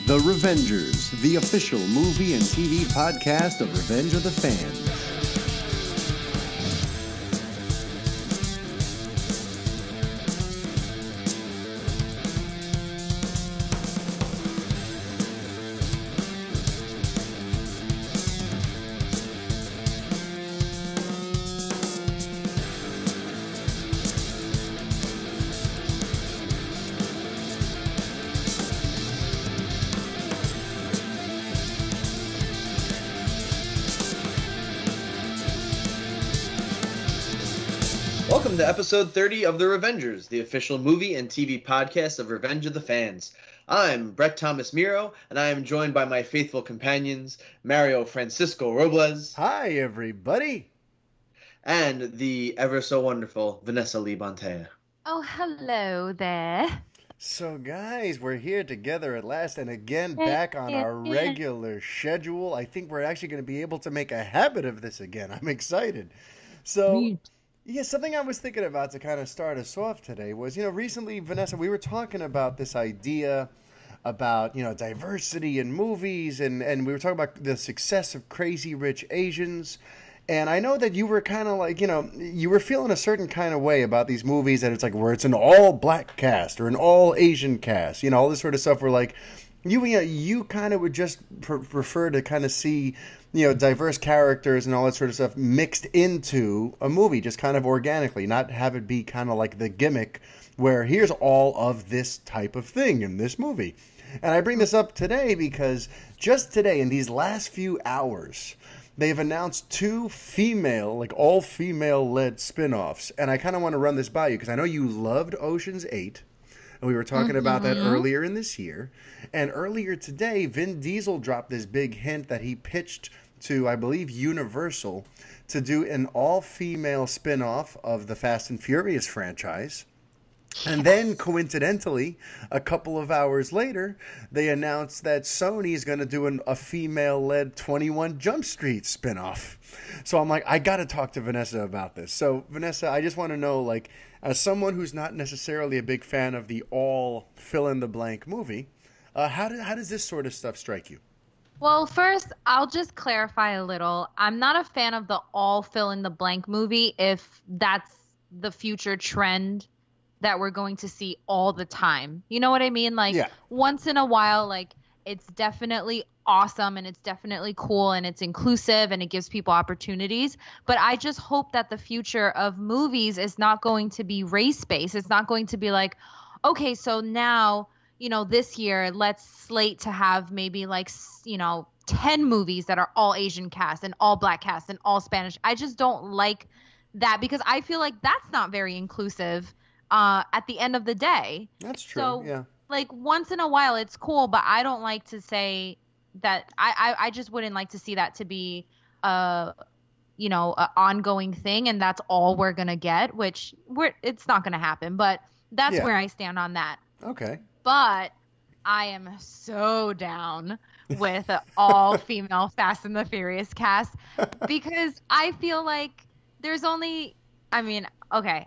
The Revengers, the official movie and TV podcast of Revenge of the Fans. Welcome to episode 30 of The Revengers, the official movie and TV podcast of Revenge of the Fans. I'm Brett Thomas Miro, and I am joined by my faithful companions, Mario Francisco Robles. Hi, everybody. And the ever so wonderful Vanessa Lee Bontea. Oh, hello there. So, guys, we're here together at last, and again, back on our regular schedule. I think we're actually going to be able to make a habit of this again. I'm excited. So... yeah, something I was thinking about to kind of start us off today was, recently, Vanessa, we were talking about this idea about, diversity in movies, and we were talking about the success of Crazy Rich Asians. And I know that you were kind of like, you were feeling a certain kind of way about these movies that it's like where it's an all-black cast or an all-Asian cast, all this sort of stuff where like, you kind of would just prefer to kind of see, diverse characters and all that sort of stuff mixed into a movie, just kind of organically, not have it be kind of like the gimmick where here's all of this type of thing in this movie. And I bring this up today because just today, in these last few hours, they've announced two female, like all-female-led spinoffs. And I kind of want to run this by you because I know you loved Ocean's 8. And we were talking about that earlier in this year. And earlier today, Vin Diesel dropped this big hint that he pitched to, I believe, Universal to do an all-female spin-off of the Fast and Furious franchise. And then, coincidentally, a couple of hours later, they announced that Sony is going to do a female-led 21 Jump Street spinoff. So I'm like, I got to talk to Vanessa about this. So, Vanessa, I just want to know, like, as someone who's not necessarily a big fan of the all fill-in-the-blank movie, how does this sort of stuff strike you? Well, first, I'll just clarify a little. I'm not a fan of the all fill-in-the-blank movie if that's the future trend that we're going to see all the time. You know what I mean? Like, once in a while, like, it's definitely awesome and it's definitely cool and it's inclusive and it gives people opportunities. But I just hope that the future of movies is not going to be race-based. It's not going to be like, okay, so now, this year, let's slate to have maybe like, 10 movies that are all Asian cast and all black cast and all Spanish. I just don't like that because I feel like that's not very inclusive at the end of the day. That's true. So, yeah. Like, once in a while, it's cool, but I don't like to say that I just wouldn't like to see that to be an ongoing thing, and that's all we're going to get, which it's not going to happen, but that's where I stand on that. Okay. But I am so down with an all-female Fast and the Furious cast because I feel like there's only – I mean, okay,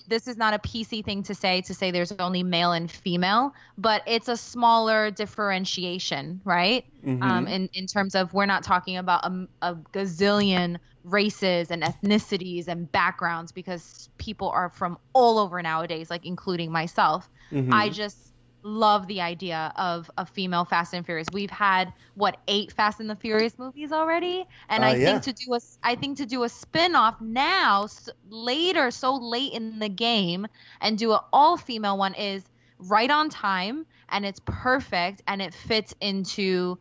this is not a PC thing to say there's only male and female, but it's a smaller differentiation, right? Mm-hmm. In terms of we're not talking about a gazillion races and ethnicities and backgrounds because people are from all over nowadays, like including myself. Mm-hmm. I just love the idea of a female Fast and Furious. We've had 8 Fast and the Furious movies already, and I think to do a spin-off now so late in the game and do an all-female one is right on time and it's perfect and it fits into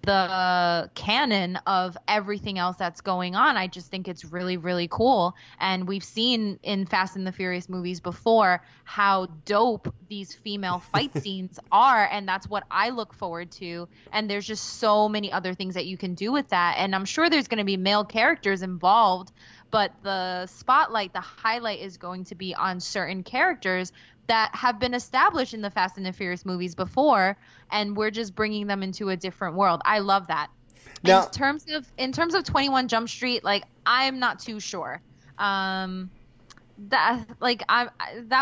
the canon of everything else that's going on. I just think it's really, really cool. And we've seen in Fast and the Furious movies before how dope these female fight scenes are. And that's what I look forward to. And there's just so many other things that you can do with that. And I'm sure there's going to be male characters involved, but the spotlight, the highlight is going to be on certain characters that have been established in the Fast and the Furious movies before, and we're just bringing them into a different world. I love that. Now, in terms of 21 Jump Street, like, I'm not too sure. That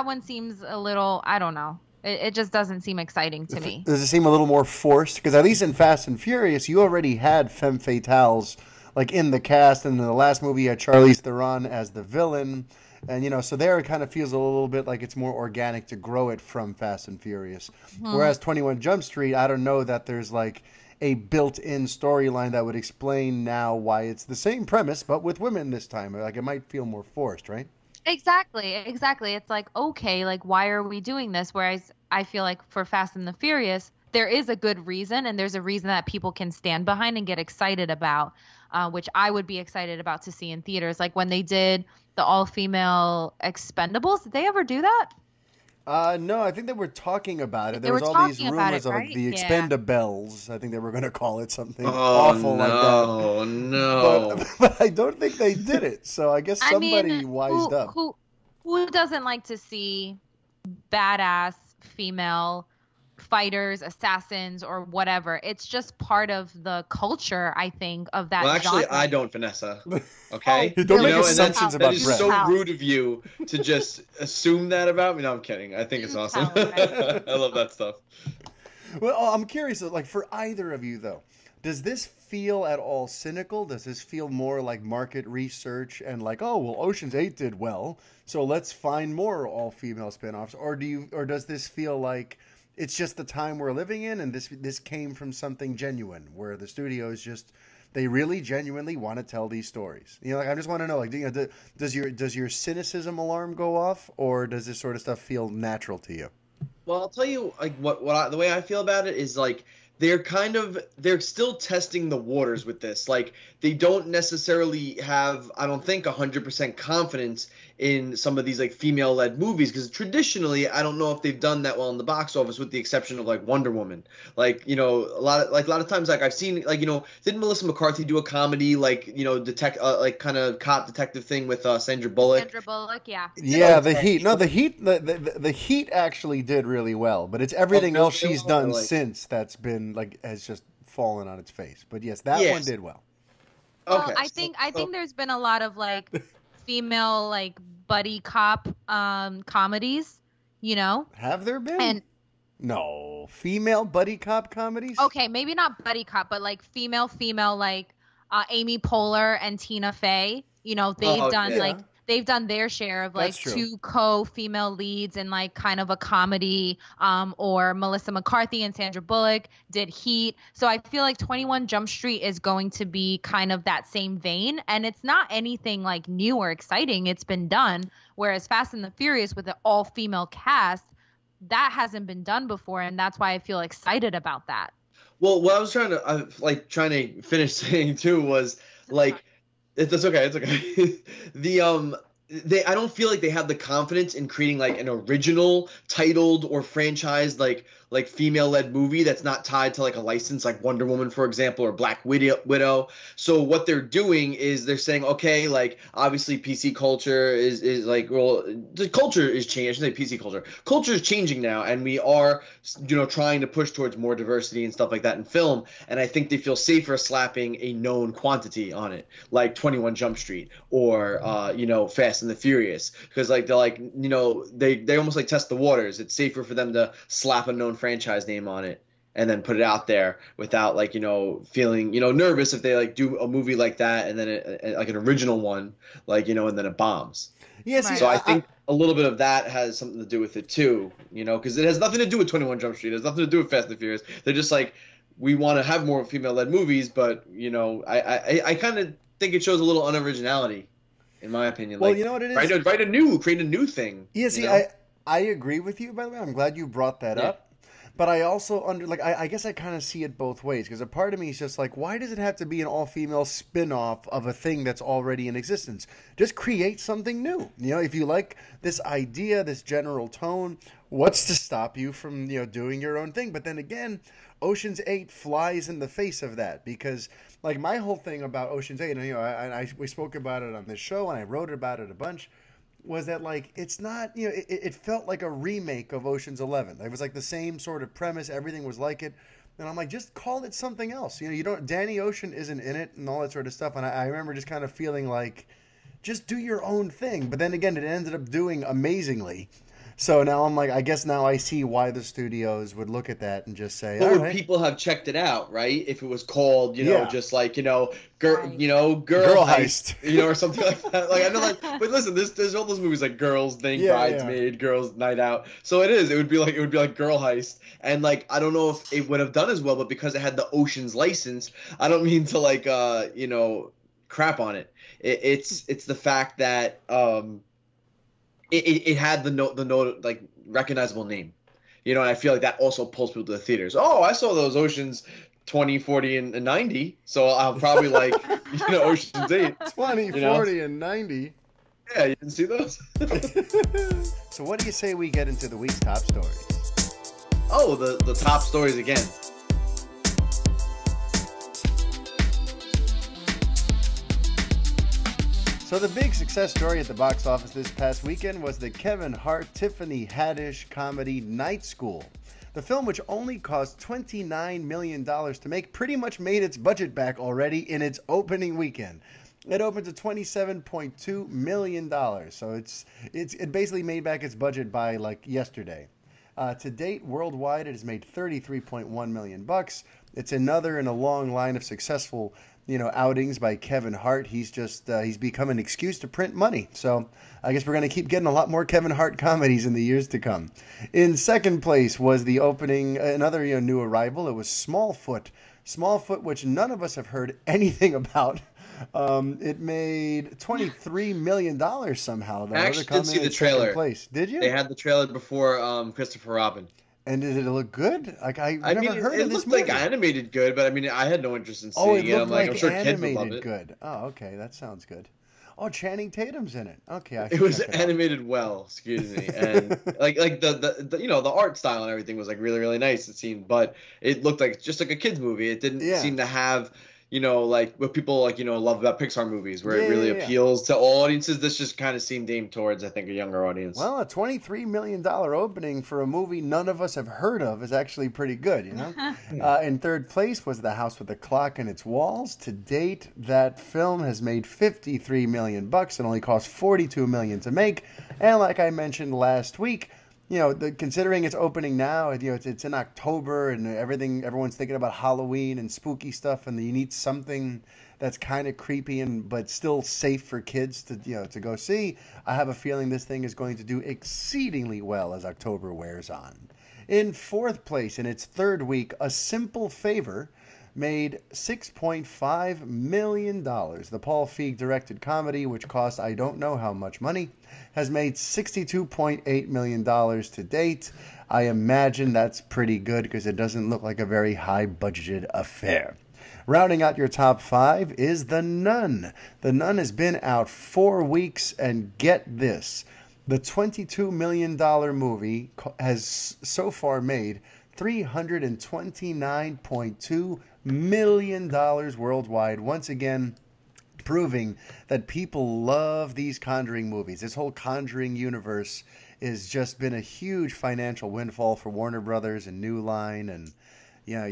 one seems a little, I don't know. It just doesn't seem exciting to me. Does it seem a little more forced? Because at least in Fast and Furious, you already had femme fatales like in the cast. And in the last movie, you had Charlize Theron as the villain. And, so there it kind of feels a little bit like it's more organic to grow it from Fast and Furious. Whereas 21 Jump Street, I don't know that there's like a built-in storyline that would explain now why it's the same premise, but with women this time. Like, it might feel more forced, right? Exactly. It's like, okay, like, why are we doing this? Whereas I feel like for Fast and the Furious, there is a good reason, and there's a reason that people can stand behind and get excited about, which I would be excited about to see in theaters. Like when they did the all-female Expendables. Did they ever do that? No, I think they were talking about it. There was all these rumors of the Expendables. I think they were going to call it something awful like that. Oh, no. But I don't think they did it. So I guess somebody wised up. Who doesn't like to see badass female fighters, assassins, or whatever? It's just part of the culture, I think, of that. Well, actually, genre. I don't, Vanessa. Okay, don't make assumptions about that is Brett. so rude of you to just assume that about me. No, I'm kidding. I think it's awesome. I love that stuff. Well, I'm curious, like for either of you though, does this feel at all cynical? Does this feel more like market research and like, oh well, Ocean's 8 did well, so let's find more all-female spinoffs? Or does this feel like it's just the time we're living in, and this came from something genuine, where the studios just they really genuinely want to tell these stories? Like I just want to know, like, does your cynicism alarm go off, or does this sort of stuff feel natural to you? Well, I'll tell you, like the way I feel about it is like they're still testing the waters with this. Like they don't necessarily have, I don't think, 100% confidence in some of these like female-led movies, because traditionally I don't know if they've done that well in the box office, with the exception of like Wonder Woman. Like, a lot of times, like I've seen, like, didn't Melissa McCarthy do a comedy like, like kind of cop detective thing with Sandra Bullock? Sandra Bullock, yeah. Yeah, The Heat. No, The Heat actually did really well, but it's everything else she's done since that's been like has just fallen on its face. But yes, that one did well. Well, okay, I think there's been a lot of like female like buddy cop comedies, Have there been? And no, female buddy cop comedies? Okay, maybe not buddy cop, but like female like Amy Poehler and Tina Fey. They've done their share of like two co-female leads in like kind of a comedy, or Melissa McCarthy and Sandra Bullock did Heat. So I feel like 21 Jump Street is going to be kind of that same vein, and it's not anything like new or exciting. It's been done, whereas Fast and the Furious with an all-female cast, that hasn't been done before, and that's why I feel excited about that. Well, what I was trying to finish saying too was like, it's okay. I don't feel like they have the confidence in creating like an original titled or franchised like female-led movie that's not tied to like a license, like Wonder Woman, for example, or Black Widow. So what they're doing is they're saying, okay, like obviously PC culture is like, well, the culture is changing. I shouldn't say PC culture. Culture is changing now, and we are, trying to push towards more diversity and stuff like that in film. And I think they feel safer slapping a known quantity on it, like 21 Jump Street or Fast and the Furious, because like they're like, they almost like test the waters. It's safer for them to slap a known franchise name on it and then put it out there without like feeling nervous if they like do a movie like that and then like an original one, like and then it bombs. Yes. So I think a little bit of that has something to do with it too, because it has nothing to do with 21 Jump Street. It has nothing to do with Fast and Furious. They're just like, we want to have more female-led movies, but I kind of think it shows a little unoriginality, in my opinion. Well, like, you know what it is? Create a new thing. Yeah, see, I agree with you, by the way. I'm glad you brought that up. But I also I guess I kind of see it both ways, because a part of me is just like, why does it have to be an all-female spin-off of a thing that's already in existence? Just create something new. If you like this idea, this general tone, what's to stop you from, doing your own thing? But then again, Ocean's 8 flies in the face of that, because like my whole thing about Ocean's 8, and we spoke about it on this show and I wrote about it a bunch, was that like it's not, it felt like a remake of Ocean's 11. It was like the same sort of premise, everything was like it, and I'm like, just call it something else. Danny Ocean isn't in it and all that sort of stuff, and I remember just kind of feeling like, just do your own thing. But then again, it ended up doing amazingly. So now I'm like, I guess now I see why the studios would look at that and just say, But all would right. people have checked it out, right? If it was called, Yeah. just like, Right. Girl Heist, or something like that. Like, I know, like, but listen, there's all those movies like Girls Thing, Yeah, Bridesmaid, Girls Night Out. So it would be like Girl Heist, and like I don't know if it would have done as well, but because it had the Ocean's license, I don't mean to like crap on it. It's the fact that it had the note like recognizable name. And I feel like that also pulls people to the theaters. Oh, I saw those Oceans 20, 40, and 90. So I'll probably like, Ocean's 8. 20, 40, and 90. Yeah, you didn't see those? So what do you say we get into the week's top stories? Oh, the top stories again. So the big success story at the box office this past weekend was the Kevin Hart, Tiffany Haddish comedy Night School. The film, which only cost $29 million to make, pretty much made its budget back already in its opening weekend. It opened to $27.2 million, so it basically made back its budget by like yesterday. To date, worldwide, it has made $33.1 million. It's another in a long line of successful outings by Kevin Hart. He's become an excuse to print money. So I guess we're going to keep getting a lot more Kevin Hart comedies in the years to come. In second place was the opening, another new arrival. It was Smallfoot, which none of us have heard anything about. It made $23 million somehow. I actually did see the trailer. Place. Did you? They had the trailer before Christopher Robin. And did it look good? Like I never heard of this movie. It looked like animated good, but I mean, I had no interest in seeing it. I'm like, I'm sure kids would love animated it. Good. Oh, okay, that sounds good. Oh, Channing Tatum's in it. Okay, it was animated well. Excuse me, and like the art style and everything was like really really nice. It seemed, but it looked like just like a kids movie. It didn't seem to have. Like what people love about Pixar movies, where it really appeals to all audiences. This just kind of seemed aimed towards, I think, a younger audience. Well, a $23 million opening for a movie none of us have heard of is actually pretty good, In third place was The House with the Clock in Its Walls. To date, that film has made $53 million. It only cost $42 million to make. And like I mentioned last week, considering it's opening now, it's in October and everyone's thinking about Halloween and spooky stuff, and you need something that's kind of creepy but still safe for kids to go see. I have a feeling this thing is going to do exceedingly well as October wears on. In fourth place, in its third week, A Simple Favor made $6.5 million. The Paul Feig directed comedy, which cost I don't know how much money, has made $62.8 million to date. I imagine that's pretty good because it doesn't look like a very high-budgeted affair. Rounding out your top five is The Nun. The Nun has been out 4 weeks, and get this. The $22 million movie has so far made $329.2 million worldwide. Once again, proving that people love these Conjuring movies. This whole Conjuring universe has just been a huge financial windfall for Warner Brothers and New Line, and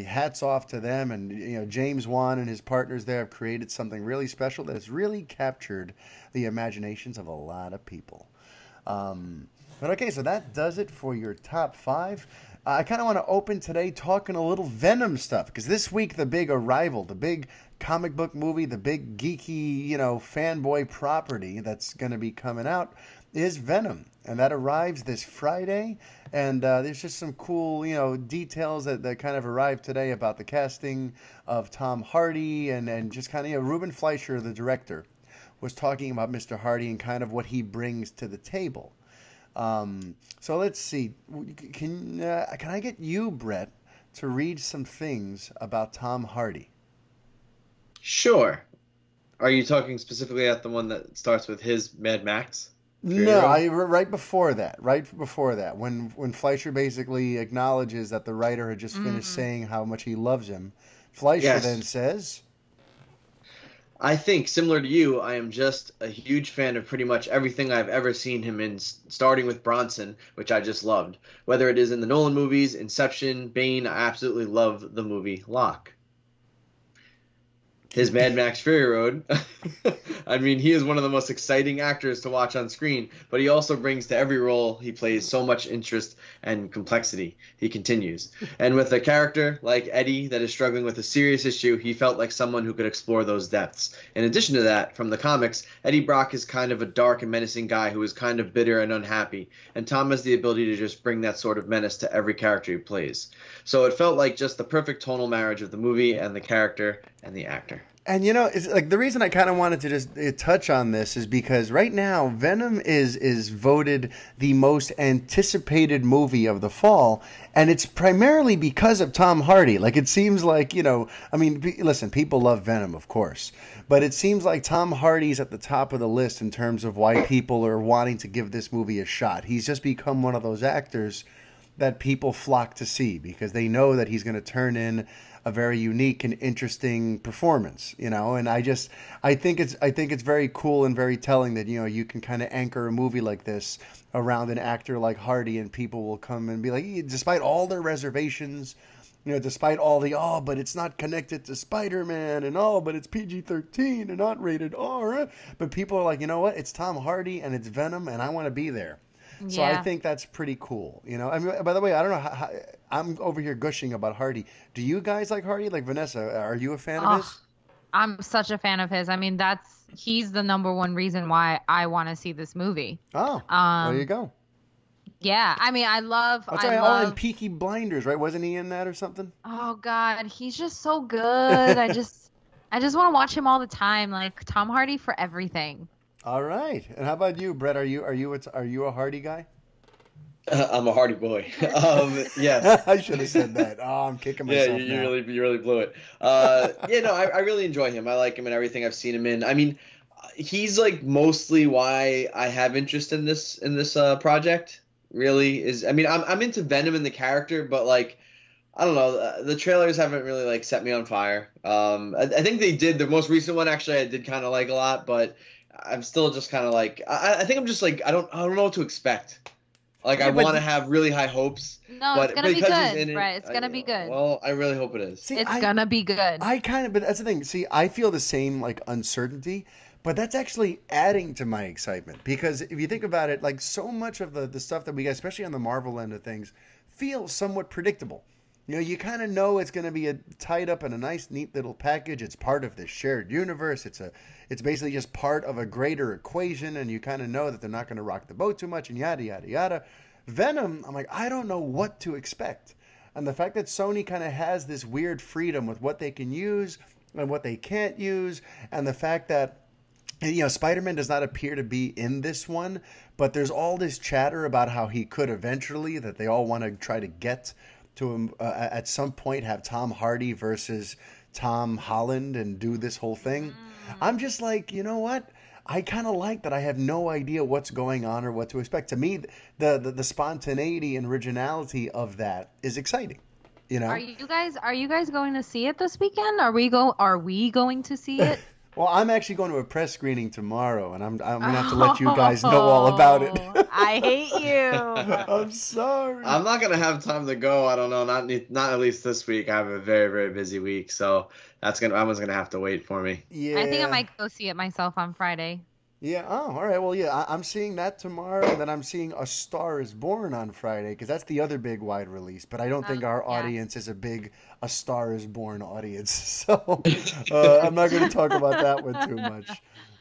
hats off to them. And James Wan and his partners there have created something really special that has really captured the imaginations of a lot of people. But okay, so that does it for your top five. I kind of want to open today talking a little Venom stuff, because this week the big arrival, the big comic book movie, the big geeky, fanboy property that's going to be coming out is Venom. And that arrives this Friday. And there's just some cool, details that kind of arrived today about the casting of Tom Hardy and just kind of, Ruben Fleischer, the director, was talking about Mr. Hardy and kind of what he brings to the table. So let's see. Can I get you, Brett, to read some things about Tom Hardy? Sure. Are you talking specifically at the one that starts with his Mad Max? No, right before that. When Fleischer basically acknowledges that the writer had just finished saying how much he loves him, Fleischer then says, I think, similar to you, I am just a huge fan of pretty much everything I've ever seen him in, starting with Bronson, which I just loved. Whether it is in the Nolan movies, Inception, Bane, I absolutely love the movie Locke. his Mad Max Fury Road. I mean, he is one of the most exciting actors to watch on screen, but he also brings to every role he plays so much interest and complexity. He continues. And with a character like Eddie that is struggling with a serious issue, he felt like someone who could explore those depths. In addition to that, from the comics, Eddie Brock is kind of a dark and menacing guy who is kind of bitter and unhappy, and Tom has the ability to just bring that sort of menace to every character he plays. So it felt like just the perfect tonal marriage of the movie and the character and the actor. And it's like the reason I kind of wanted to just touch on this is because right now Venom is voted the most anticipated movie of the fall, and it's primarily because of Tom Hardy. Like it seems like, I mean, listen, people love Venom, of course, but it seems like Tom Hardy's at the top of the list in terms of why people are wanting to give this movie a shot. He's just become one of those actors that people flock to see because they know that he's going to turn in a very unique and interesting performance, and I think it's very cool and very telling that, you can kind of anchor a movie like this around an actor like Hardy, and people will come and be like, despite all their reservations, despite all the, but it's not connected to Spider-Man, and but it's PG-13 and not rated R, but people are like, you know what, it's Tom Hardy and it's Venom and I want to be there. So I think that's pretty cool. I mean, by the way, I don't know how I'm over here gushing about Hardy. Do you guys like Hardy? Like Vanessa, are you a fan of his? I'm such a fan of his. I mean, he's the number one reason why I want to see this movie. Oh, there you go. Yeah, I mean, I love. In Peaky Blinders, right? Wasn't he in that or something? Oh God, he's just so good. I just want to watch him all the time. Like Tom Hardy for everything. All right. And how about you, Brett? Are you a Hardy guy? I'm a Hardy boy. Yes. I should have said that. Oh, I'm kicking myself. Yeah, you really blew it. I really enjoy him. I like him in everything I've seen him in. I mean, he's like mostly why I have interest in this project. Really is. I mean, I'm into Venom and the character, but like, I don't know. The trailers haven't really like set me on fire. I think they did. The most recent one actually I did kind of like a lot, but I'm still just kind of like I think I'm just like I don't know what to expect. Like I want to have really high hopes. No, it's gonna be good, right? It's gonna be good. Well, I really hope it is. See, it's gonna be good. But that's the thing. See, I feel the same like uncertainty, but that's actually adding to my excitement because if you think about it, like so much of the stuff that we get, especially on the Marvel end of things, feels somewhat predictable. You kind of know it's going to be tied up in a nice, neat little package. It's part of this shared universe. It's basically just part of a greater equation, and you kind of know that they're not going to rock the boat too much, and yada, yada, yada. Venom, I'm like, I don't know what to expect. And the fact that Sony kind of has this weird freedom with what they can use and what they can't use, and the fact that Spider-Man does not appear to be in this one, but there's all this chatter about how he could eventually, that they all want to try to get to him at some point, have Tom Hardy versus Tom Holland and do this whole thing. I'm just like, you know what? I kind of like that I have no idea what's going on or what to expect. To me, the spontaneity and originality of that is exciting. Are you guys going to see it this weekend? Are we going to see it? Well, I'm actually going to a press screening tomorrow, and I'm going to have to let you guys know all about it. I hate you. I'm sorry. I'm not going to have time to go. I don't know. Not at least this week. I have a very, very busy week, so that one's going to have to wait for me. Yeah. I think I might go see it myself on Friday. Yeah. Oh, all right. Well, yeah, I'm seeing that tomorrow, and then I'm seeing A Star Is Born on Friday because that's the other big wide release. But I don't think our audience is a big A Star Is Born audience, so I'm not going to talk about that one too much.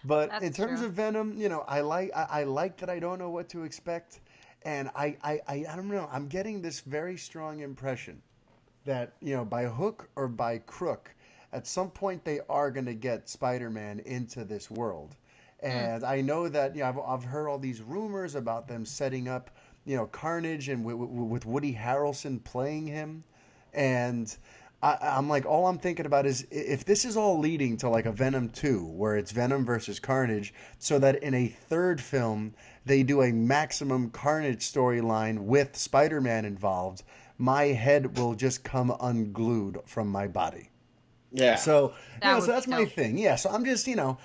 But that's in terms of Venom, I like that I don't know what to expect, and I don't know. I'm getting this very strong impression that by hook or by crook, at some point they are going to get Spider-Man into this world. And I know that I've heard all these rumors about them setting up Carnage and with Woody Harrelson playing him, and I'm like, all I'm thinking about is if this is all leading to like a Venom 2 where it's Venom versus Carnage, so that in a third film they do a maximum Carnage storyline with Spider-Man involved, my head will just come unglued from my body. Yeah. So so that's my thing. Yeah. So I'm just I'm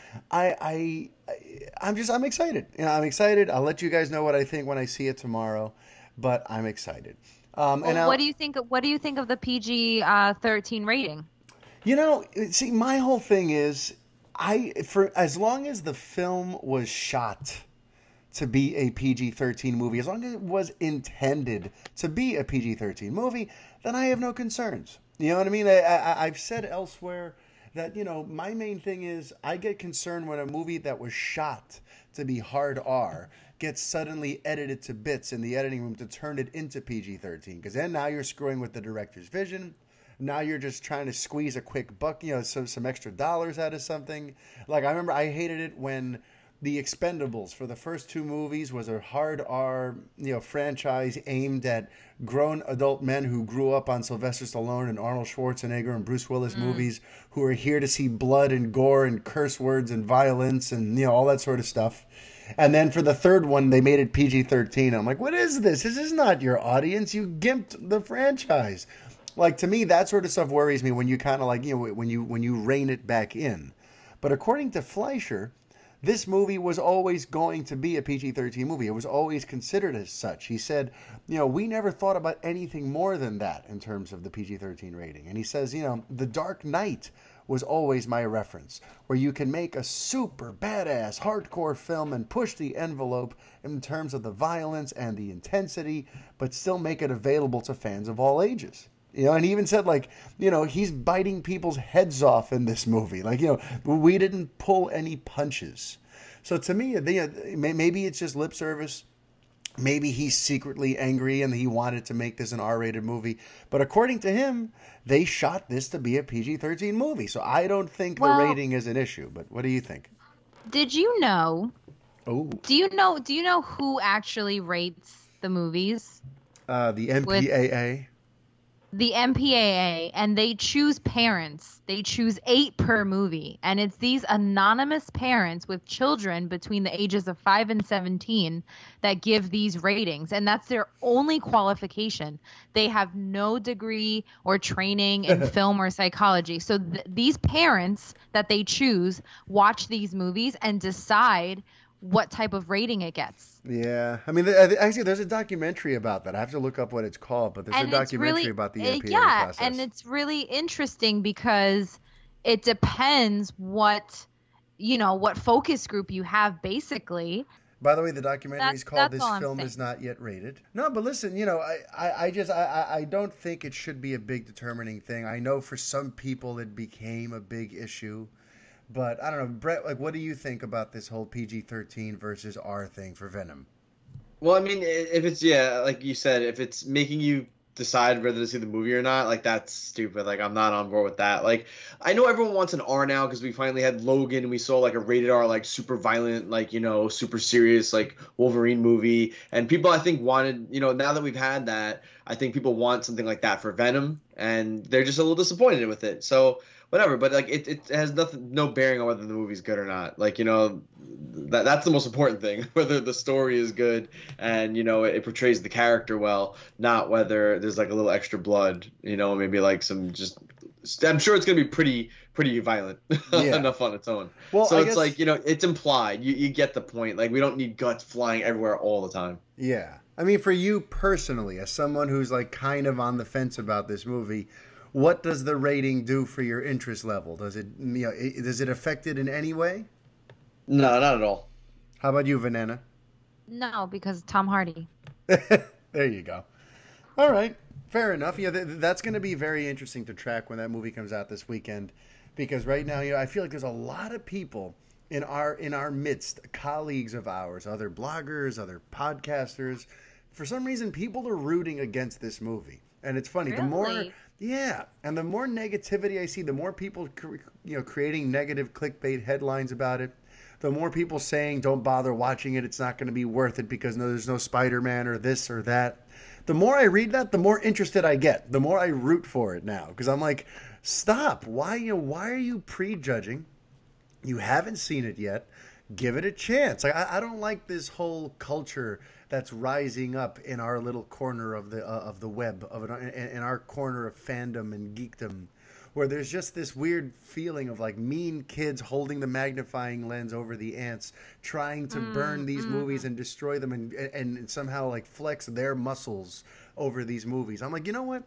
excited. I'm excited. I'll let you guys know what I think when I see it tomorrow, but I'm excited. What do you think? What do you think of the PG-13 rating? See, my whole thing is, for as long as the film was shot to be a PG-13 movie, as long as it was intended to be a PG-13 movie, then I have no concerns. You know what I mean? I've said elsewhere that, my main thing is I get concerned when a movie that was shot to be hard R gets suddenly edited to bits in the editing room to turn it into PG-13. Because then now you're screwing with the director's vision. Now you're just trying to squeeze a quick buck, some extra dollars out of something. Like, I remember I hated it when The Expendables for the first two movies was a hard R, franchise aimed at grown adult men who grew up on Sylvester Stallone and Arnold Schwarzenegger and Bruce Willis movies, who are here to see blood and gore and curse words and violence and all that sort of stuff. And then for the third one, they made it PG-13. I'm like, what is this? This is not your audience. You gimped the franchise. Like, to me, that sort of stuff worries me when you kind of when you rein it back in. But according to Fleischer, this movie was always going to be a PG-13 movie. It was always considered as such. He said, we never thought about anything more than that in terms of the PG-13 rating. And he says, The Dark Knight was always my reference, where you can make a super badass hardcore film and push the envelope in terms of the violence and the intensity, but still make it available to fans of all ages. And he even said, he's biting people's heads off in this movie. We didn't pull any punches. So to me, maybe it's just lip service. Maybe he's secretly angry and he wanted to make this an R-rated movie. But according to him, they shot this to be a PG-13 movie. So I don't think the rating is an issue. But what do you think? Did you know? Oh. Do you know who actually rates the movies? The MPAA. The MPAA, and they choose parents. They choose 8 per movie, and it's these anonymous parents with children between the ages of 5 and 17 that give these ratings, and that's their only qualification. They have no degree or training in film or psychology. So these parents that they choose watch these movies and decide what type of rating it gets. Yeah. I mean, actually, there's a documentary about that. I have to look up what it's called, but there's a documentary about the MPAA process. And it's really interesting because it depends what focus group you have, basically. By the way, the documentary is called This Film Is Not Yet Rated. No, but listen, I don't think it should be a big determining thing. I know for some people it became a big issue. But I don't know, Brett, what do you think about this whole PG-13 versus R thing for Venom? Well, I mean, if it's, like you said, if it's making you decide whether to see the movie or not, that's stupid. I'm not on board with that. I know everyone wants an R now because we finally had Logan and we saw a rated R, super violent, super serious, Wolverine movie. And people, I think, wanted, now that we've had that, I think people want something like that for Venom, and they're just a little disappointed with it. So whatever, but it has no bearing on whether the movie's good or not. That's the most important thing, whether the story is good and it portrays the character well, not whether there's a little extra blood, maybe some just. I'm sure it's gonna be pretty violent enough on its own. Well, so it's it's implied. You get the point. We don't need guts flying everywhere all the time. Yeah, I mean, for you personally, as someone who's kind of on the fence about this movie, what does the rating do for your interest level? Does it affect it in any way? No, not at all. How about you, Vanessa? No, because Tom Hardy. There you go. All right, fair enough. That's going to be very interesting to track when that movie comes out this weekend, because right now, I feel like there's a lot of people in our midst, colleagues of ours, other bloggers, other podcasters. For some reason, people are rooting against this movie, and it's funny. Really? And the more negativity I see, the more people creating negative clickbait headlines about it, the more people saying don't bother watching it, it's not going to be worth it because there's no Spider-Man or this or that. The more I read that, the more interested I get, the more I root for it now, because I'm like, stop. Why are you prejudging? You haven't seen it yet. Give it a chance. I don't like this whole culture that's rising up in our little corner of the web, in our corner of fandom and geekdom, where there's just this weird feeling of mean kids holding the magnifying lens over the ants, trying to burn these movies and destroy them and somehow flex their muscles over these movies. I'm like, you know what?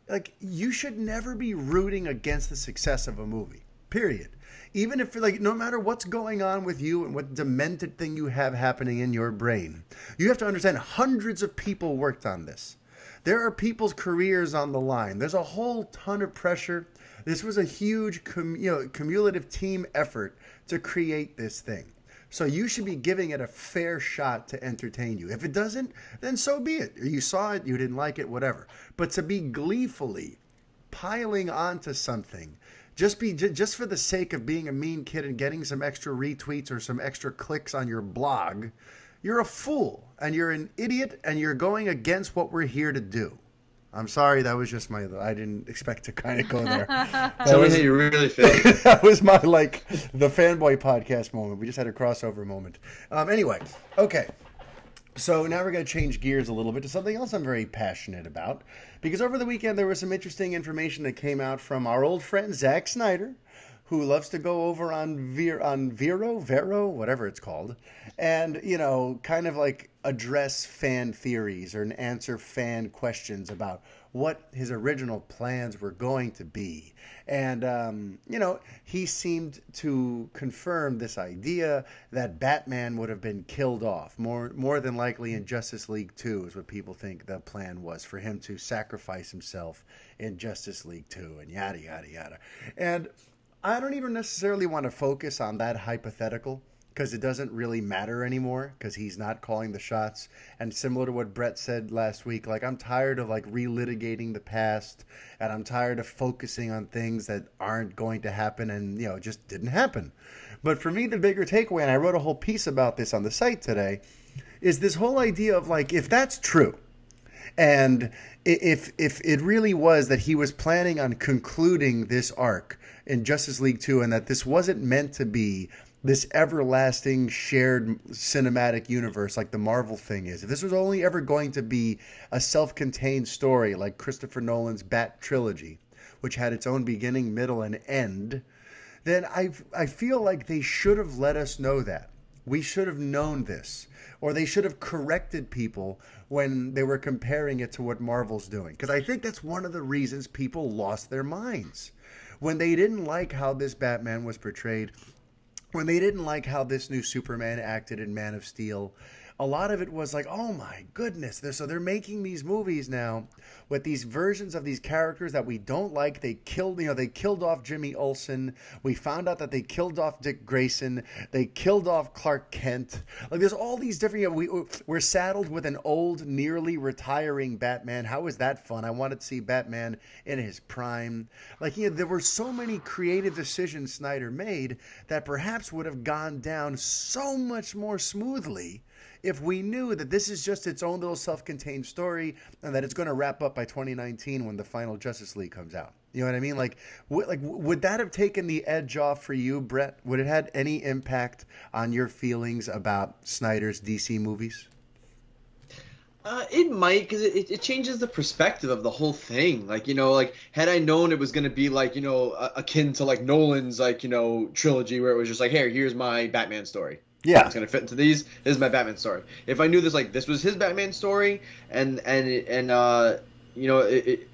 like, you should never be rooting against the success of a movie, period. Even if, like, no matter what's going on with you and what demented thing you have happening in your brain, you have to understand hundreds of people worked on this. There are people's careers on the line. There's a whole ton of pressure. This was a huge cumulative team effort to create this thing. So you should be giving it a fair shot to entertain you. If it doesn't, then so be it. You saw it, you didn't like it, whatever. But to be gleefully piling onto something just for the sake of being a mean kid and getting some extra retweets or some extra clicks on your blog, you're a fool and you're an idiot and you're going against what we're here to do. I'm sorry, that was just I didn't expect to kind of go there. Tell me how you really feel. That was my, like, the fanboy podcast moment. We just had a crossover moment. Anyway, okay. So now we're going to change gears a little bit to something else I'm very passionate about. Because over the weekend, there was some interesting information that came out from our old friend, Zack Snyder, who loves to go over on Vero, whatever it's called, and, kind of like address fan theories or answer fan questions about what his original plans were going to be. And, he seemed to confirm this idea that Batman would have been killed off. More than likely in Justice League 2 is what people think the plan was, for him to sacrifice himself in Justice League 2 and yada, yada, yada. And I don't even necessarily want to focus on that hypothetical, because it doesn't really matter anymore, because he's not calling the shots. And similar to what Brett said last week, like, I'm tired of, like, relitigating the past, and I'm tired of focusing on things that aren't going to happen and, just didn't happen. But for me, the bigger takeaway, and I wrote a whole piece about this on the site today, is this whole idea of, like, if that's true, and if it really was that he was planning on concluding this arc in Justice League 2, and that this wasn't meant to be this everlasting shared cinematic universe like the Marvel thing is, if this was only ever going to be a self-contained story like Christopher Nolan's Bat trilogy, which had its own beginning, middle, and end, then I feel like they should have let us know that. We should have known this. Or they should have corrected people when they were comparing it to what Marvel's doing. Because I think that's one of the reasons people lost their minds. When they didn't like how this Batman was portrayed, when they didn't like how this new Superman acted in Man of Steel, a lot of it was like, oh my goodness, they're making these movies now with these versions of these characters that we don't like. They killed off Jimmy Olsen. We found out that they killed off Dick Grayson. They killed off Clark Kent. Like, there's all these different, we're saddled with an old, nearly retiring Batman. How is that fun? I wanted to see Batman in his prime. Like, there were so many creative decisions Snyder made that perhaps would have gone down so much more smoothly if we knew that this is just its own little self-contained story and that it's going to wrap up by 2019 when the final Justice League comes out. You know what I mean? Would that have taken the edge off for you, Brett? Would it had any impact on your feelings about Snyder's DC movies? It might, because it changes the perspective of the whole thing. Had I known it was going to be akin to like Nolan's trilogy, where it was just like, here's my Batman story. Yeah, it's gonna fit into these. This is my Batman story. If I knew this was his Batman story, and it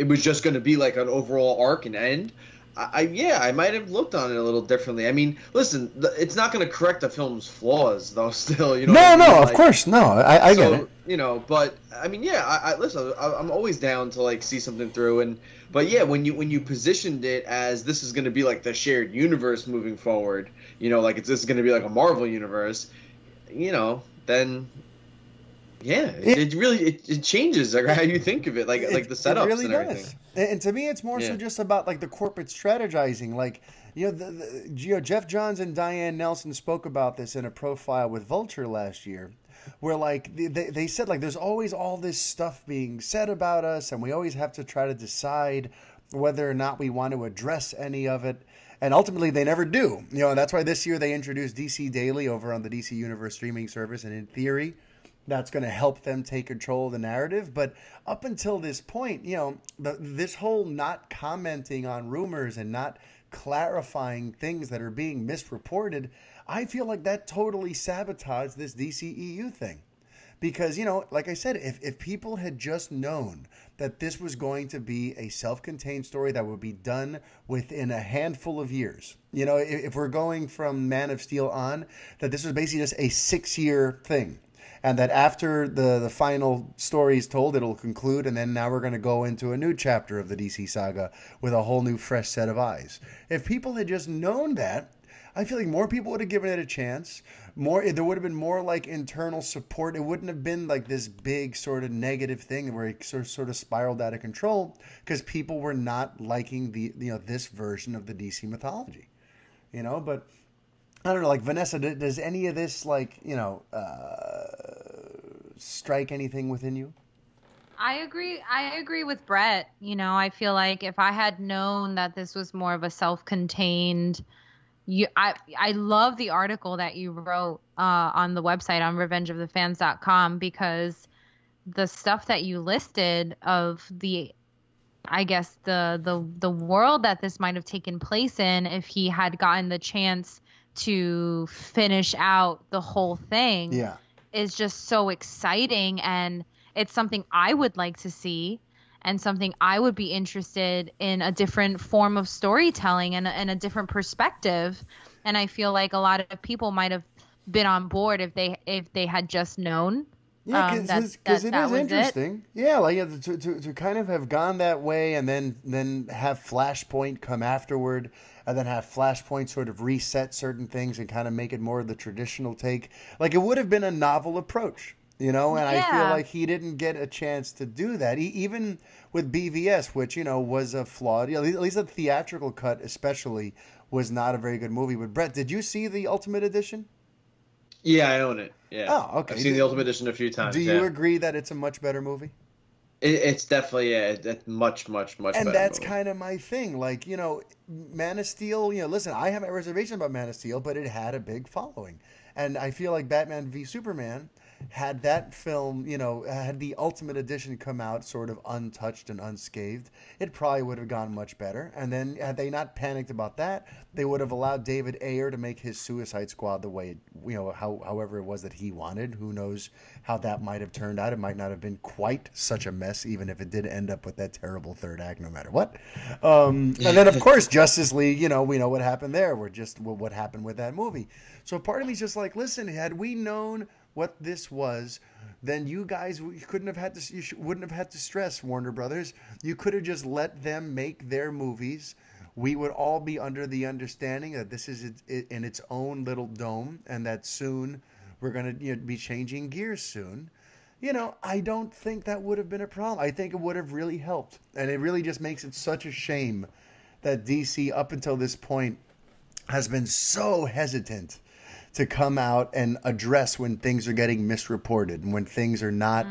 was just gonna be like an overall arc and end, I might have looked on it a little differently. I mean, listen, it's not gonna correct the film's flaws, though. Still, of course, no. I get it. But I mean, listen, I'm always down to see something through, but when you positioned it as this is gonna be like the shared universe moving forward. This is going to be like a Marvel universe, then, it really changes how you think of it, like the setups really and everything. Does. And to me, it's more so just about the corporate strategizing. Jeff Johns and Diane Nelson spoke about this in a profile with Vulture last year, where they said there's always all this stuff being said about us, and we always have to try to decide whether or not we want to address any of it. And ultimately, they never do. That's why this year they introduced DC Daily over on the DC Universe streaming service. And in theory, that's going to help them take control of the narrative. But up until this point, this whole not commenting on rumors and not clarifying things that are being misreported, I feel like that totally sabotaged this DCEU thing. Because, you know, like I said, if people had just known that this was going to be a self-contained story that would be done within a handful of years, you know, if we're going from Man of Steel on, that this was basically just a 6-year thing. And that after the final story is told, it'll conclude, and then now we're going to go into a new chapter of the DC saga with a whole new fresh set of eyes. If people had just known that, I feel like more people would have given it a chance. There would have been more like internal support. It wouldn't have been like this big sort of negative thing where it sort of spiraled out of control because people were not liking this version of the DC mythology, you know. But I don't know, like Vanessa, does any of this strike anything within you? I agree with Brett. You know, I feel like if I had known that this was more of a self-contained, I love the article that you wrote on the website on revengeofthefans.com, because the stuff that you listed of the world that this might have taken place in if he had gotten the chance to finish out the whole thing is just so exciting, and it's something I would like to see and something I would be interested in, a different form of storytelling and a different perspective. And I feel like a lot of people might have been on board if they had just known. Yeah, because it is interesting. Yeah, like to kind of have gone that way and then have Flashpoint come afterward, and then have Flashpoint sort of reset certain things and kind of make it more of the traditional take. Like, it would have been a novel approach. You know, and I feel like he didn't get a chance to do that. Even with BVS, which, you know, was a flawed, at least the theatrical cut especially, was not a very good movie. But Brett, did you see the Ultimate Edition? Yeah, I own it. Yeah. Oh, okay. I've seen the Ultimate Edition a few times. Do you agree that it's a much better movie? It's definitely, it's much better. And that's kind of my thing. Like, you know, Man of Steel, you know, listen, I have my reservation about Man of Steel, but it had a big following. And I feel like Batman v Superman, had that film, you know, had the Ultimate Edition come out sort of untouched and unscathed, it probably would have gone much better. And then had they not panicked about that, they would have allowed David Ayer to make his Suicide Squad the way, you know, however it was that he wanted. Who knows how that might have turned out. It might not have been quite such a mess, even if it did end up with that terrible third act, no matter what. And then, of course, Justice League, you know, we know what happened there. What happened with that movie. So part of me is just like, listen, had we known what this was, then you guys wouldn't have had to stress, Warner Brothers. You could have just let them make their movies. We would all be under the understanding that this is in its own little dome, and that soon we're going to be changing gears soon. You know, I don't think that would have been a problem. I think it would have really helped. And it really just makes it such a shame that DC, up until this point, has been so hesitant to come out and address when things are getting misreported and when things are not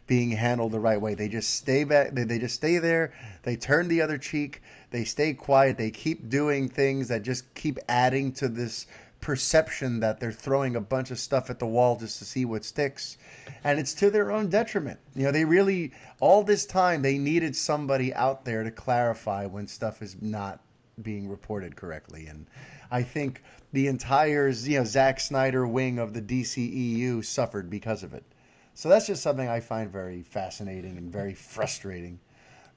being handled the right way. They just stay back. They just stay there. They turn the other cheek. They stay quiet. They keep doing things that just keep adding to this perception that they're throwing a bunch of stuff at the wall just to see what sticks. And it's to their own detriment. You know, they really, all this time, they needed somebody out there to clarify when stuff is not being reported correctly. And I think the entire, Zack Snyder wing of the DCEU suffered because of it. So that's just something I find very fascinating and very frustrating.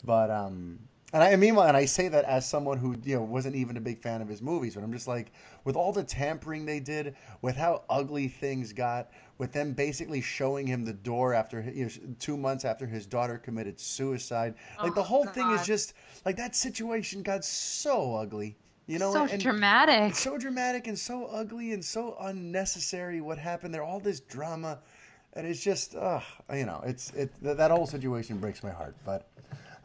But and I say that as someone who wasn't even a big fan of his movies, but I'm just like, with all the tampering they did, with how ugly things got, with them basically showing him the door after 2 months after his daughter committed suicide, like the whole thing is just like, that situation got so ugly. So dramatic. So dramatic and so ugly and so unnecessary what happened there. All this drama. And it's just, that whole situation breaks my heart. But,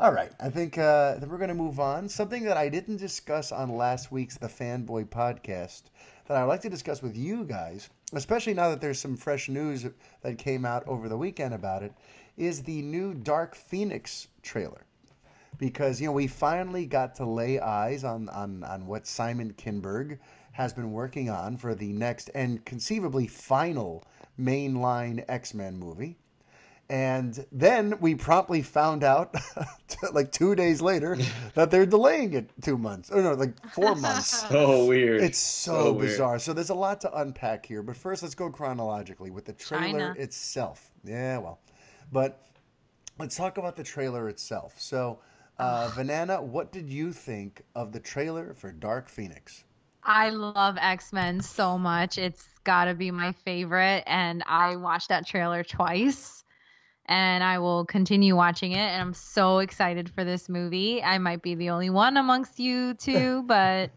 all right. I think that we're going to move on. Something that I didn't discuss on last week's The Fanboy podcast that I'd like to discuss with you guys, especially now that there's some fresh news that came out over the weekend about it, is the new Dark Phoenix trailer. Because, we finally got to lay eyes on what Simon Kinberg has been working on for the next and conceivably final mainline X-Men movie. And then we promptly found out, like 2 days later, that they're delaying it 2 months. Oh, no, like 4 months. So weird. It's so bizarre. Weird. So there's a lot to unpack here. But first, let's go chronologically with the trailer China. itself. Yeah, well. But let's talk about the trailer itself. So, Vanessa, what did you think of the trailer for Dark Phoenix? I love X-Men so much. It's got to be my favorite. And I watched that trailer twice. And I will continue watching it. And I'm so excited for this movie. I might be the only one amongst you two, but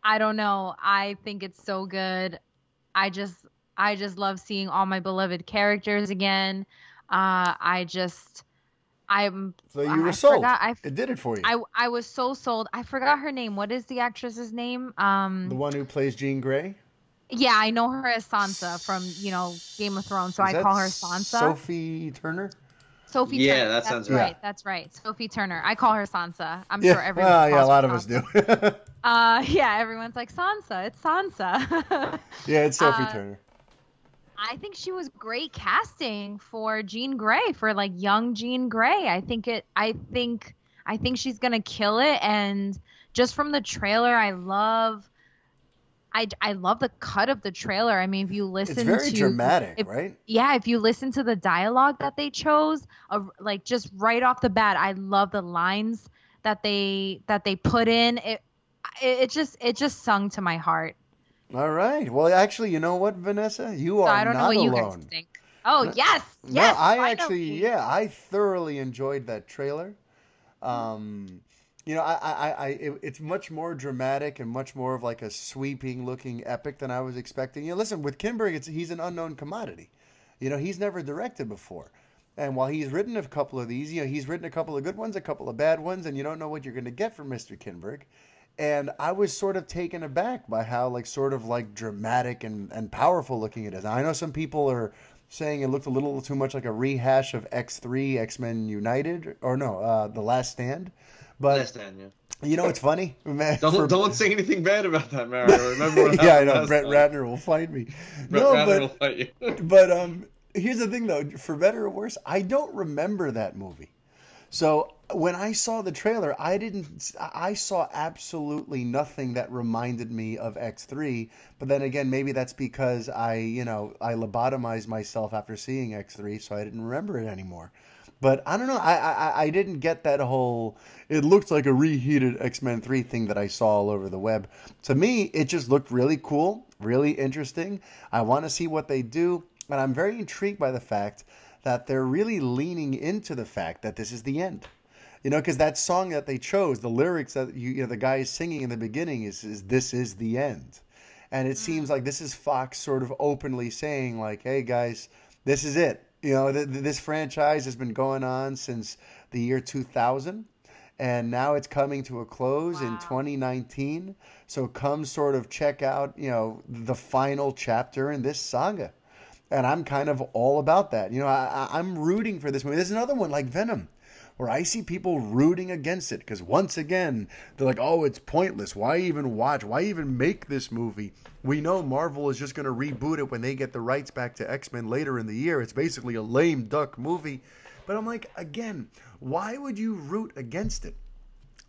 I don't know. I think it's so good. I just love seeing all my beloved characters again. I'm. So you were sold. Forgot, it did it for you. I was so sold. I forgot her name. What is the actress's name? The one who plays Jean Grey? Yeah, I know her as Sansa from, Game of Thrones, so I call her Sansa. Sophie Turner? Sophie Yeah, Turner. that sounds right. right. That's right. Sophie Turner. I call her Sansa. I'm sure everyone Well, calls a lot her of us do. yeah, everyone's like, Sansa. It's Sansa. Yeah, it's Sophie Turner. I think she was great casting for Jean Grey, for like young Jean Grey. I think she's gonna kill it, and just from the trailer, I love the cut of the trailer. I mean, if you listen, it's very dramatic, right? Yeah, if you listen to the dialogue that they chose, like just right off the bat, I love the lines that they put in. It just sung to my heart. All right. Well, actually, you know what, Vanessa? You are I don't know not what you alone. guys think. Oh, yes. No, Yes. I I thoroughly enjoyed that trailer. It's much more dramatic and much more of like a sweeping-looking epic than I was expecting. Listen, with Kinberg, he's an unknown commodity. He's never directed before. And while he's written a couple of these, he's written a couple of good ones, a couple of bad ones, and you don't know what you're going to get from Mr. Kinberg. And I was sort of taken aback by how dramatic and powerful looking it is. Now, I know some people are saying it looked a little too much like a rehash of X3, X-Men United, or no, The Last Stand. But Last Stand, yeah. It's funny. Man, don't say anything bad about that, Mario. Remember what yeah, I happened know. last Brett time. Ratner will fight me. Ratner will fight you. But here's the thing, though. For better or worse, I don't remember that movie. So when I saw the trailer, I saw absolutely nothing that reminded me of X3. But then again, maybe that's because I lobotomized myself after seeing X3, so I didn't remember it anymore. But I don't know. I didn't get that whole, it looked like a reheated X-Men 3 thing that I saw all over the web. To me, it just looked really cool, really interesting. I want to see what they do. And I'm very intrigued by the fact that they're really leaning into the fact that this is the end. Because that song that they chose, the lyrics that the guy is singing in the beginning is "This is the end," and it seems like this is Fox sort of openly saying like, "Hey guys, this is it." This franchise has been going on since the year 2000, and now it's coming to a close in 2019. So come sort of check out the final chapter in this saga. And I'm kind of all about that. I'm rooting for this movie. There's another one like Venom, where I see people rooting against it because once again, they're like, oh, it's pointless. Why even watch? Why even make this movie? We know Marvel is just going to reboot it when they get the rights back to X-Men later in the year. It's basically a lame duck movie. But I'm like, again, why would you root against it?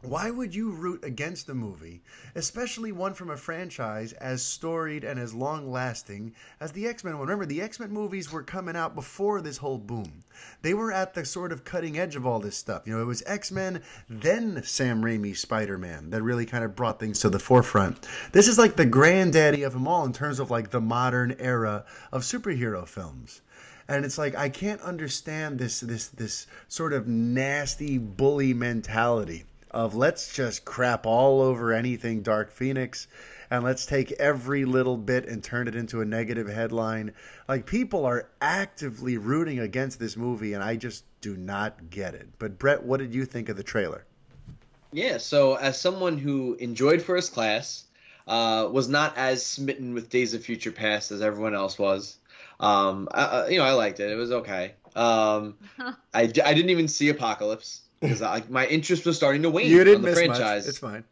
Why would you root against a movie, especially one from a franchise as storied and as long-lasting as the X-Men one? Remember, the X-Men movies were coming out before this whole boom. They were at the sort of cutting edge of all this stuff. It was X-Men, then Sam Raimi's Spider-Man that really kind of brought things to the forefront. This is like the granddaddy of them all in terms of like the modern era of superhero films. And it's like, I can't understand this sort of nasty bully mentality of let's just crap all over anything Dark Phoenix and let's take every little bit and turn it into a negative headline. Like, people are actively rooting against this movie, and I just do not get it. But Brett, what did you think of the trailer? Yeah, so as someone who enjoyed First Class, was not as smitten with Days of Future Past as everyone else was. I liked it. It was okay. I didn't even see Apocalypse. because my interest was starting to wane You didn't on the miss franchise. much. It's fine.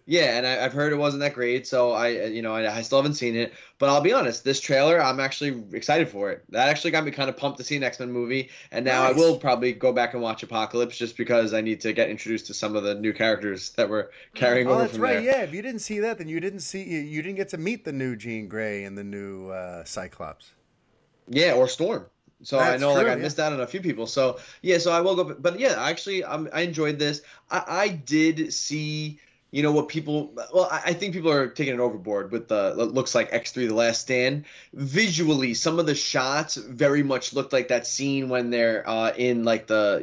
Yeah, and I've heard it wasn't that great, so I still haven't seen it. But I'll be honest, this trailer, I'm actually excited for it. That actually got me kind of pumped to see an X-Men movie, and now I will probably go back and watch Apocalypse just because I need to get introduced to some of the new characters that we're carrying over that's from right. there. Yeah, if you didn't see that, then you didn't get to meet the new Jean Grey and the new Cyclops. Yeah, or Storm. So I know, true, I missed out on a few people. So yeah, so I will go. But yeah, actually, I enjoyed this. I did see, what people. Well, I think people are taking it overboard with the looks like X3: The Last Stand. Visually, some of the shots very much looked like that scene when they're in like the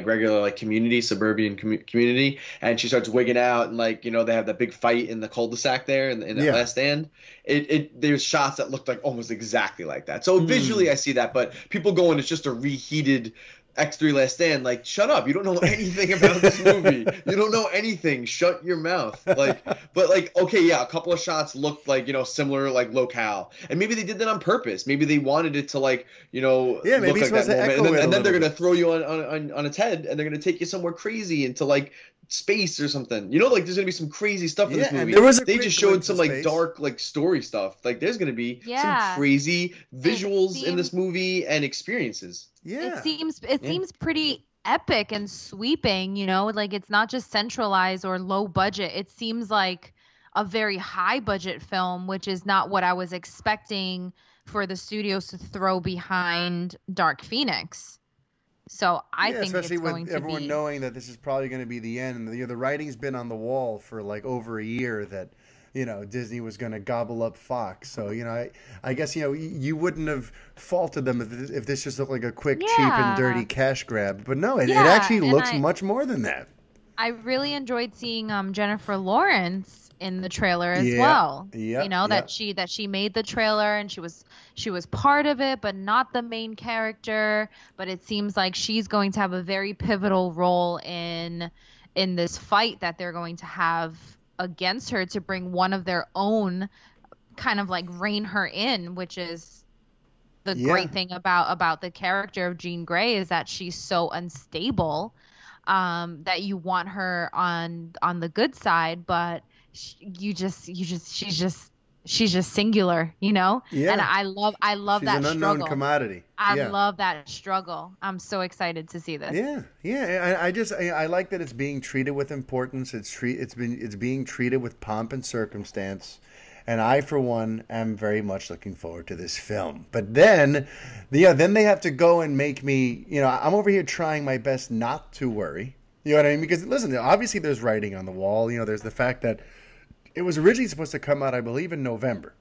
regular like community, suburban community, and she starts wigging out and they have that big fight in the cul-de-sac there in the Last Stand. There's shots that looked like almost exactly like that. So visually I see that, but people going, it's just a reheated X3 Last Stand. Like, shut up. You don't know anything about this movie. You don't know anything. Shut your mouth. Okay, yeah, a couple of shots looked like, similar like locale. And maybe they did that on purpose. Maybe they wanted it to maybe look like that moment. And then they're going to throw you on its head and they're going to take you somewhere crazy into like space or something. There's gonna be some crazy stuff in this movie. They just showed some dark story stuff. There's gonna be some crazy visuals in this movie and experiences. Yeah, it seems pretty epic and sweeping. It's not just centralized or low budget. It seems like a very high budget film, which is not what I was expecting for the studios to throw behind Dark Phoenix. So I think especially it's going with to everyone knowing that this is probably going to be the end. The writing's been on the wall for over a year that Disney was going to gobble up Fox. So I guess you wouldn't have faulted them if this just looked like a quick, cheap, and dirty cash grab. But no, it actually looks much more than that. I really enjoyed seeing Jennifer Lawrence in the trailer as well. That she made the trailer and she was part of it, but not the main character. But it seems like she's going to have a very pivotal role in this fight that they're going to have against her to bring one of their own, kind of like rein her in, which is the great thing about the character of Jean Grey, is that she's so unstable that you want her on the good side, but she's just singular, and I love she's that an struggle. Unknown commodity. I love that struggle. I'm so excited to see this. I like that it's being treated with importance. It's being treated with pomp and circumstance, and I for one am very much looking forward to this film. But then they have to go and make me, I'm over here trying my best not to worry. You know what I mean? Because listen, obviously there's writing on the wall. There's the fact that it was originally supposed to come out, I believe, in November.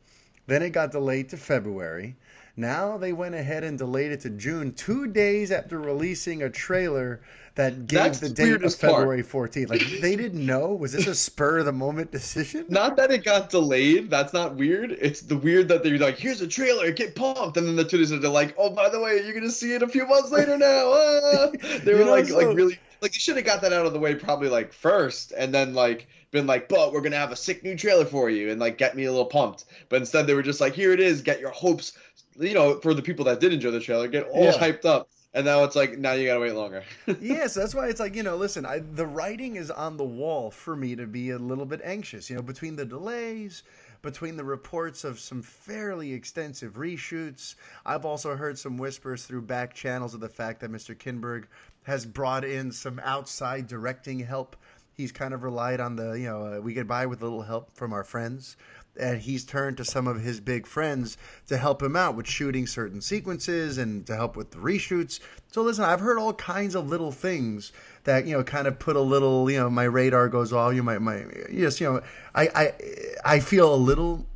Then it got delayed to February. Now they went ahead and delayed it to June, 2 days after releasing a trailer that gave the date of February 14th. They didn't know? Was this a spur-of-the-moment decision? Not that it got delayed. That's not weird. It's the weird that they're like, here's a trailer, get pumped. And then the 2 days they're like, oh, by the way, you're going to see it a few months later now. They were really... they should have got that out of the way probably first and then been but we're going to have a sick new trailer for you and get me a little pumped. But instead they were just here it is, get your hopes, for the people that did enjoy the trailer, get all hyped up. And now it's now you got to wait longer. So that's why it's listen, the writing is on the wall for me to be a little bit anxious, between the delays, between the reports of some fairly extensive reshoots. I've also heard some whispers through back channels of the fact that Mr. Kinberg has brought in some outside directing help. He's kind of relied on we get by with a little help from our friends. And he's turned to some of his big friends to help him out with shooting certain sequences and to help with the reshoots. So listen, I've heard all kinds of little things that, kind of put a little, my radar goes all, I feel a little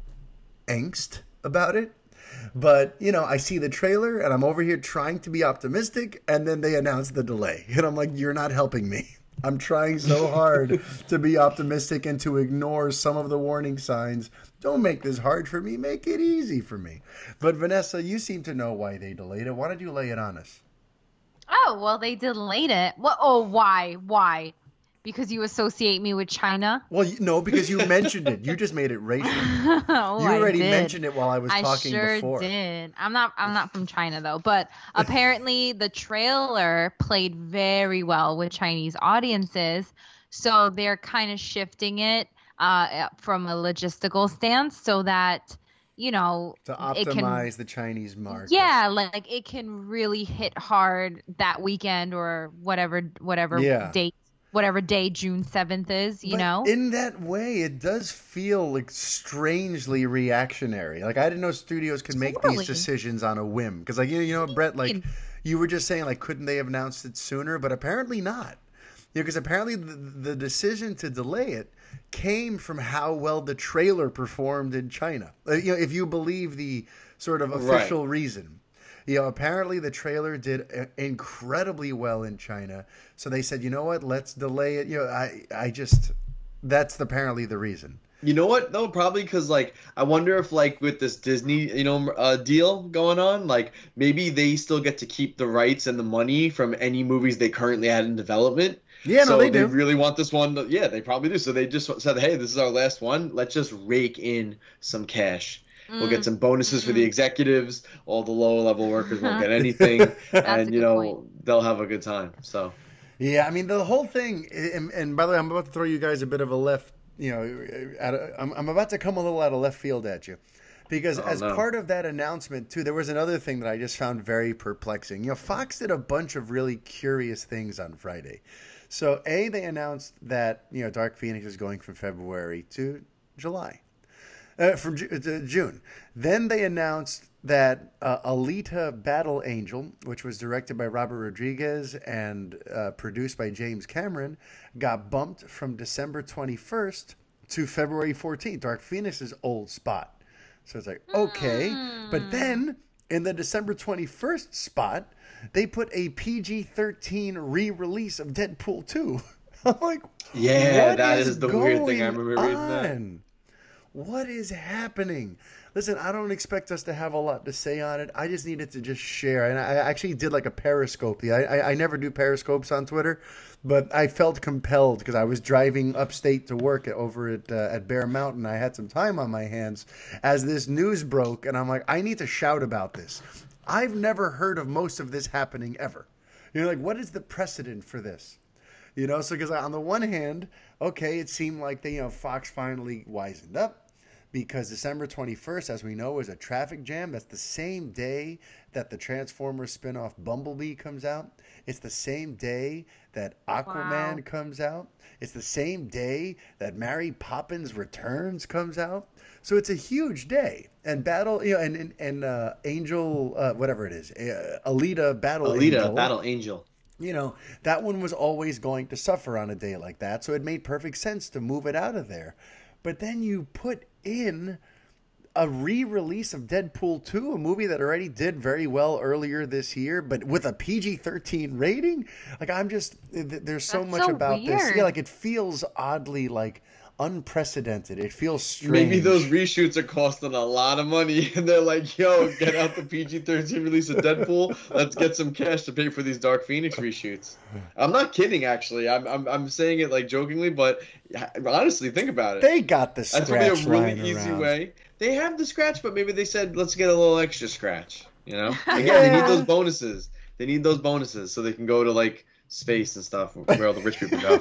angst about it. But, I see the trailer and I'm over here trying to be optimistic, and then they announce the delay. And I'm like, you're not helping me. I'm trying so hard to be optimistic and to ignore some of the warning signs. Don't make this hard for me. Make it easy for me. But Vanessa, you seem to know why they delayed it. Why don't you lay it on us? Oh, well, they delayed it. Why? because you associate me with China. Well, no, because you mentioned it. You just made it racial. Oh, you already mentioned it while I was talking before. I sure did. I'm not from China though, but apparently the trailer played very well with Chinese audiences, so they're kind of shifting it from a logistical stance so that to optimize the Chinese market. Yeah, like it can really hit hard that weekend or whatever date. Whatever day June 7th is, In that way, it does feel like strangely reactionary. Like, I didn't know studios could make these decisions on a whim. Because, like, Brett, like, you were just saying, like, couldn't they have announced it sooner? But apparently not. Because apparently the decision to delay it came from how well the trailer performed in China. If you believe the sort of official reason. Apparently the trailer did incredibly well in China. So they said, you know what, let's delay it. That's apparently the reason. You know what, though? Probably because, like, I wonder if, like, with this Disney, deal going on, like, maybe they still get to keep the rights and the money from any movies they currently had in development. Yeah, so they do. They really want this one. They probably do. So they just said, hey, this is our last one. Let's just rake in some cash. We'll get some bonuses for the executives. All the lower-level workers won't get anything. And, they'll have a good time. So, yeah, I mean, the whole thing, and by the way, I'm about to throw you guys a bit of a left, I'm about to come a little out of left field at you. Because as part of that announcement, too, there was another thing that I just found very perplexing. Fox did a bunch of really curious things on Friday. So, they announced that, Dark Phoenix is going from February to July. To June. Then they announced that Alita Battle Angel, which was directed by Robert Rodriguez and produced by James Cameron, got bumped from December 21st to February 14th, Dark Phoenix's old spot. So it's like, okay. But then in the December 21st spot, they put a PG-13 re-release of Deadpool 2. I'm like, yeah, that is the weird thing. I remember reading that. What is happening? Listen, I don't expect us to have a lot to say on it. I just needed to just share. And I actually did like a Periscope. I never do Periscopes on Twitter, but I felt compelled because I was driving upstate to work over at Bear Mountain. I had some time on my hands as this news broke, and I'm like, I need to shout about this. I've never heard of most of this happening ever. Like, what is the precedent for this? So because on the one hand, okay, it seemed like Fox finally wisened up because December 21st, as we know, is a traffic jam. That's the same day that the Transformers spinoff Bumblebee comes out. It's the same day that Aquaman comes out. It's the same day that Mary Poppins Returns comes out. So it's a huge day. And Angel, whatever it is, Alita Battle Angel. That one was always going to suffer on a day like that. So it made perfect sense to move it out of there. But then you put in a re-release of Deadpool 2, a movie that already did very well earlier this year, but with a PG-13 rating. Like, there's so much about weird. This. Yeah, like it feels oddly like unprecedented. It feels strange. Maybe those reshoots are costing a lot of money, and they're like, "Yo, get out the PG-13 release of Deadpool. Let's get some cash to pay for these Dark Phoenix reshoots." I'm not kidding, actually. I'm saying it like jokingly, but honestly, think about it. They got the scratch. That's probably a really easy way. They have the scratch, but maybe they said, "Let's get a little extra scratch." Again, they need those bonuses. They need those bonuses so they can go to like space and stuff where all the rich people go.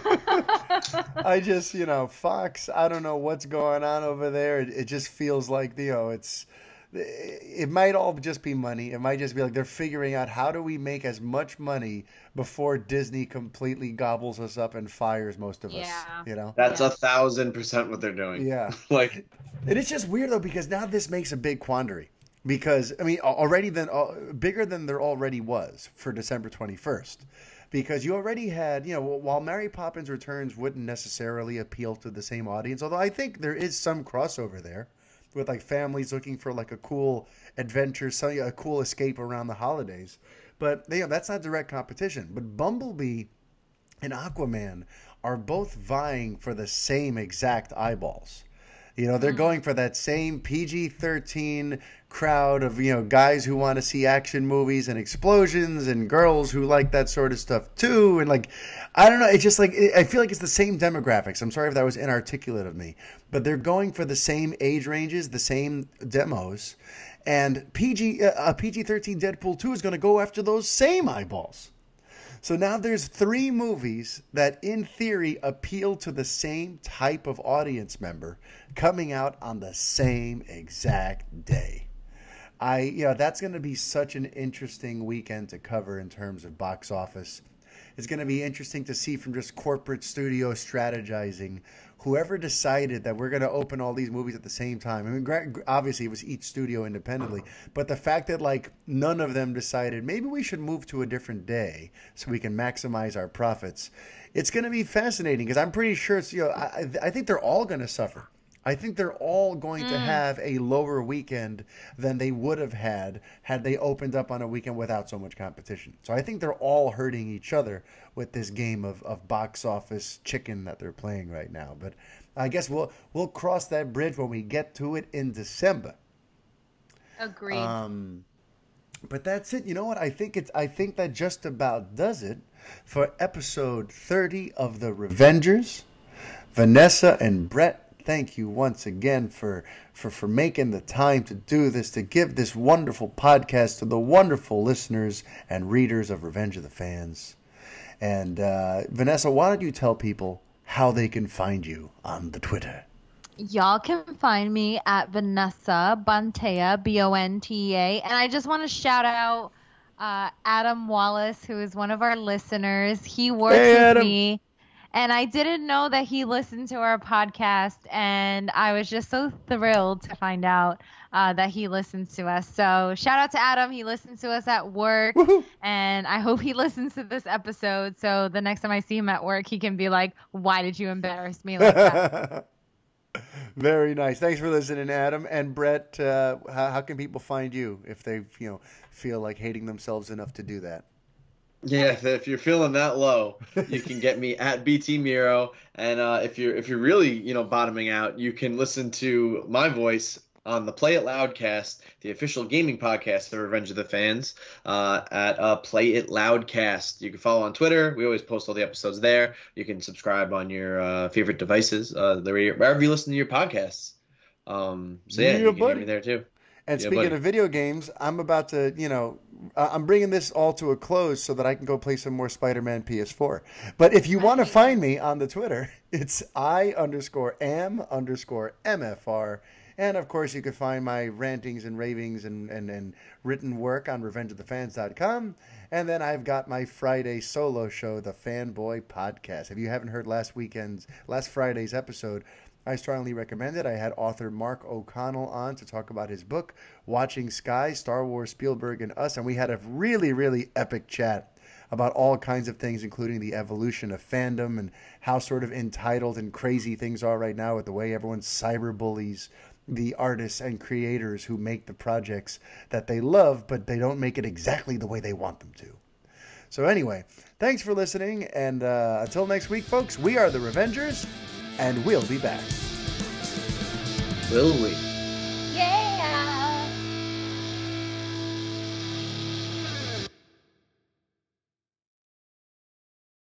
I just, Fox, I don't know what's going on over there. It just feels like, it might all just be money. It might just be like they're figuring out how do we make as much money before Disney completely gobbles us up and fires most of us. That's 1,000% what they're doing. Yeah. Like, and it's just weird though, because now this makes a big quandary. Because, already bigger than there already was for December 21st. Because you already had, while Mary Poppins Returns wouldn't necessarily appeal to the same audience, although I think there is some crossover there with like families looking for like a cool adventure, a cool escape around the holidays. But that's not direct competition. But Bumblebee and Aquaman are both vying for the same exact eyeballs. You know, they're going for that same PG-13 crowd of, you know, guys who want to see action movies and explosions and girls who like that sort of stuff too. And like, I don't know. It's just like, I feel like it's the same demographics. I'm sorry if that was inarticulate of me, but they're going for the same age ranges, the same demos. And a PG-13 Deadpool 2 is going to go after those same eyeballs. So now there's 3 movies that in theory appeal to the same type of audience member coming out on the same exact day. That's going to be such an interesting weekend to cover in terms of box office. It's going to be interesting to see from just corporate studio strategizing. Whoever decided that we're going to open all these movies at the same time. I mean, obviously it was each studio independently, but the fact that like none of them decided maybe we should move to a different day so we can maximize our profits. It's going to be fascinating because I'm pretty sure it's, I think they're all going to suffer. I think they're all going to have a lower weekend than they would have had they opened up on a weekend without so much competition. So I think they're all hurting each other with this game of box office chicken that they're playing right now. But I guess we'll cross that bridge when we get to it in December. Agreed. But that's it. You know what? I think that just about does it for episode 30 of The Revengers. Vanessa and Brett, thank you once again for making the time to do this, to give this wonderful podcast to the wonderful listeners and readers of Revenge of the Fans. And Vanessa, why don't you tell people how they can find you on the Twitter? Y'all can find me at Vanessa Bontea, Bontea. And I just want to shout out Adam Wallace, who is one of our listeners. He works with me. And I didn't know that he listened to our podcast, and I was just so thrilled to find out that he listens to us. So shout out to Adam. He listens to us at work, and I hope he listens to this episode so the next time I see him at work, he can be like, why did you embarrass me like that? Very nice. Thanks for listening, Adam. And Brett, how can people find you if they feel like hating themselves enough to do that? Yeah, if you're feeling that low, you can get me at BT Miro, and if you're really bottoming out, you can listen to my voice on the Play It Loudcast, the official gaming podcast of Revenge of the Fans, at Play It Loudcast. You can follow on Twitter. We always post all the episodes there. You can subscribe on your favorite devices, wherever you listen to your podcasts. You can hear me there too. And speaking of video games, I'm about to, I'm bringing this all to a close so that I can go play some more Spider-Man PS4. But if you want to find me on the Twitter, it's I_am_MFR. And, of course, you can find my rantings and ravings and written work on revengeofthefans.com. And then I've got my Friday solo show, The Fanboy Podcast. If you haven't heard last Friday's episode, I strongly recommend it. I had author Mark O'Connell on to talk about his book, Watching Sky, Star Wars, Spielberg, and Us. And we had a really, really epic chat about all kinds of things, including the evolution of fandom and how sort of entitled and crazy things are right now with the way everyone cyberbullies the artists and creators who make the projects that they love, but they don't make it exactly the way they want them to. So anyway, thanks for listening. And until next week, folks, we are the Revengers. And we'll be back. Will we?